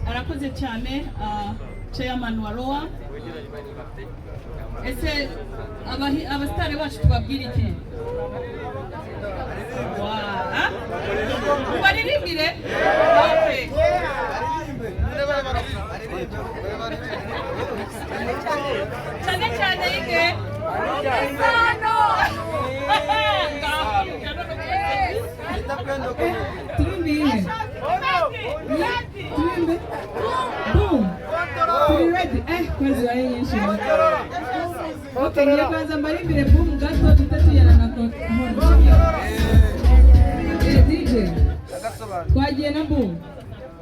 arakoze cyane chairman wa Roa. Ese abastare bacu tubabwira iki? Bariribire? Okay. Cyane ike. Alyn Sano. Anita Pendo. Tumbi. Boom. You ready? Kwanza yeye shimo. Okay, ndio kwanza mbalimbire boom gato tutatu yana nako. DJ. Kwaje na boom.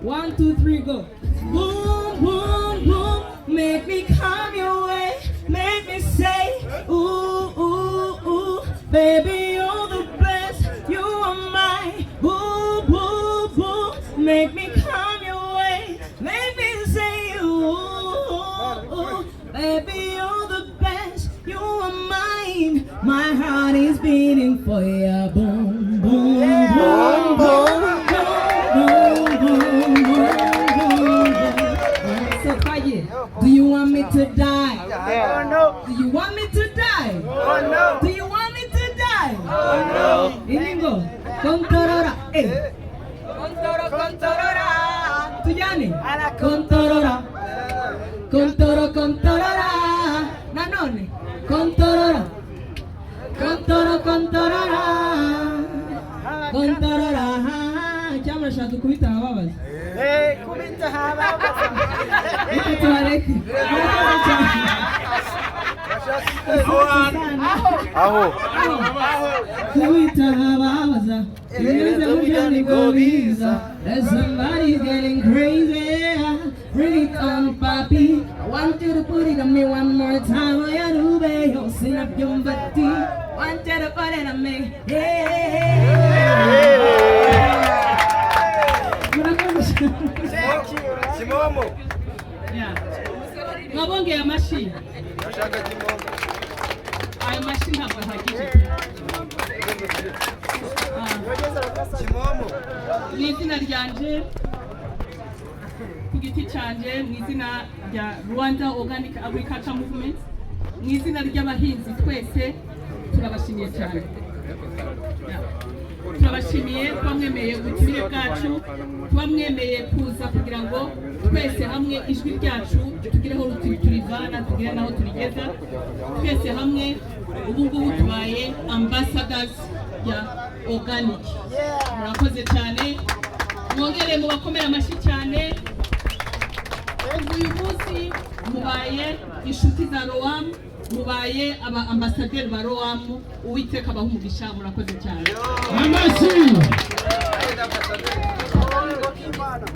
1 2 3 go. Boom boom boom, make me come your way, make me say ooh ooh ooh, baby you're the best, you are mine. Boo boo boo, make me come your way, make me say ooh ooh, baby you're the best, you are mine. My heart is beating for you. Boom boom boom boom. Do you want me to die? Oh no. Do you want me to die? Oh no. Do you want me to die? Oh no. Ilingo, kontorora, Kontorora. Tujani, kontorora, kontorora. Nanone, kontorora, kontorora. Cyamara shaka kubita ababaza. Kubita ababaza. Tuareke. Aho. Kubita ababaza. Somebody's getting crazy. Bring it on, papi. I want you to put it on me one more time. Oh, yeah, Ruby, you'll sing up your body. Want you to put it on me. Kimomo. Yeah. Ngabonge ya machine. Nashaka kimomo. Ayo machine hapa hakiki. Kimomo. Ni izina ryanje ku giti cyanje, mu izina rya Rwanda Organic Agriculture Movement, mu izina ry'abahinzi twese turabashimiye cyane. Turabashimiye kuba mwemeye ubutumire bwacu, kuba mwemeye kuza kugira ngo twese hamwe ijwi ryacu tugireho turivana, tugire naho turigeza. Twese hamwe ubu ngubu tubaye ambassadors ya organic. Murakoze cyane, mwongere mu bakomera amashyi cyane. Uyu munsi mubaye inshuti za Roam, mubaye aba ambassadeur ba Roam. Uwiteka abaha umugisha, murakoze cyane. Amashyi.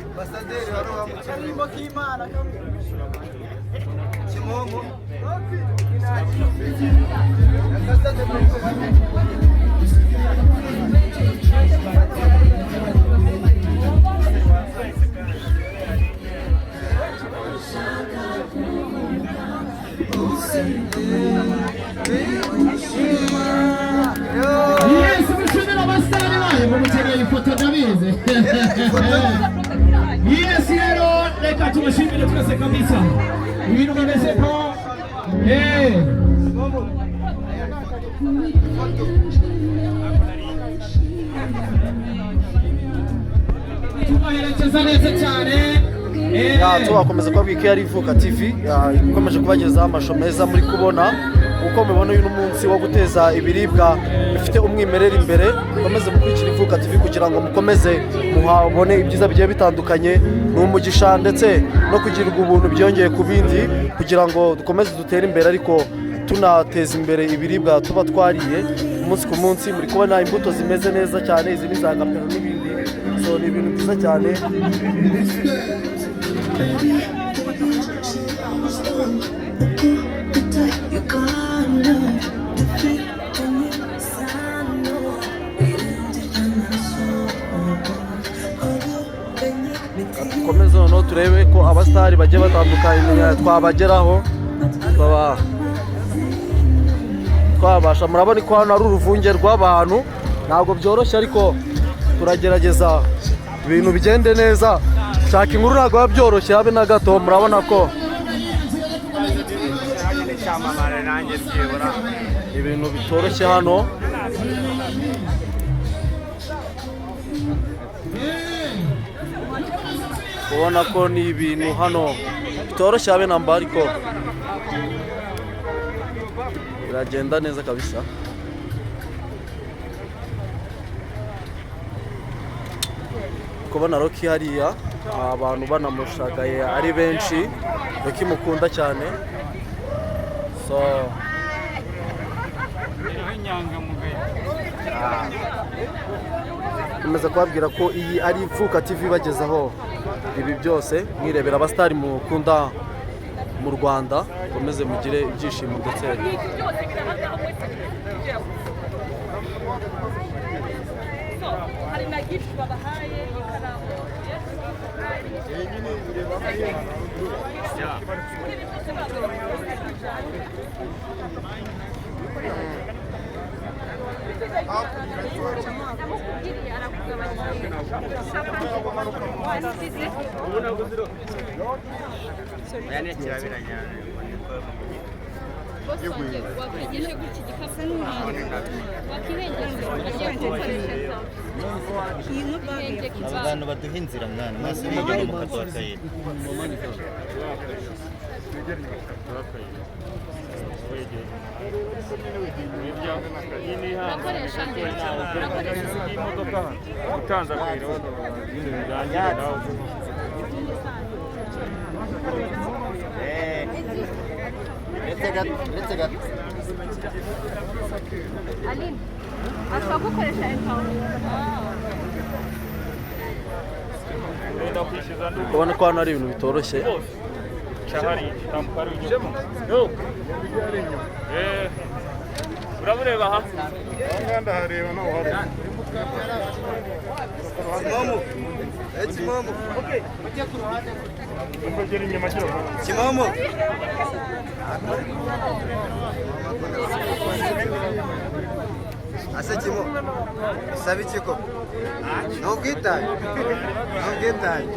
Ambassadeur wa Roam. Kimomo. Yes, mushimira abasitari bayo bamukeneye ifoto ndabizi. Yes, rero reka tubashimire twese kabisa. Ibintu bimeze ko tubaherekeza neza cyane. Tubakomeza kubabwira ko yari Ivuka TV ikomeje kubagezaho amasho meza muri kubona uko mubona uyu munsi wo guteza ibiribwa bifite umwimerere imbere. Mukomeze mukurikira Ivuka TV kugira ngo mukomeze muhabone ibyiza bigiye bitandukanye, n'umugisha ndetse no kugirirwa ubuntu byongeye ku bindi, kugira ngo dukomeze dutere imbere ariko tunateza imbere ibiribwa tuba twariye umunsi ku munsi. Muri kubona imbuto zimeze neza cyane, izi ni za gapero n'ibindi, so ni ibintu byiza cyane. Dukomeze noneho turebe ko abasitari bagiye batandukanye twabageraho twabasha. Murabona ko hano ari uruvunge rw'abantu, ntabwo byoroshye ariko turagerageza ibintu bigende neza. Shaka inkuru ntabwo biba byoroshye habe na gato, murabona ko ibintu bitoroshye hano. ubona ko ni ibintu hano bitoroshye habe namba, ariko biragenda neza kabisa. kubona Rocky hariya abantu banamushagaye ari benshi, Rocky mukunda cyane. So nkomeza kubabwira ko iyi ari Ivuka TV bagezaho ibi byose, mwirebera abasitari mukunda mu Rwanda, komeze mugire ibyishimo ndetse hari na gift babahaye ikaramu. abantu baduha inzira mwana maze bigere mu kazi k'akayira. Alyn, ashobora gukoresha intawulo. ubona ko hano ari ibintu bitoroshye. urabureba aha ndahareba naho hari Kimomo. Okay, ujye ku ruhande. Ugera inyuma cyo. Kimomo. Ase Kimomo. Sabi chiko. Nogitaye. Nogitaye.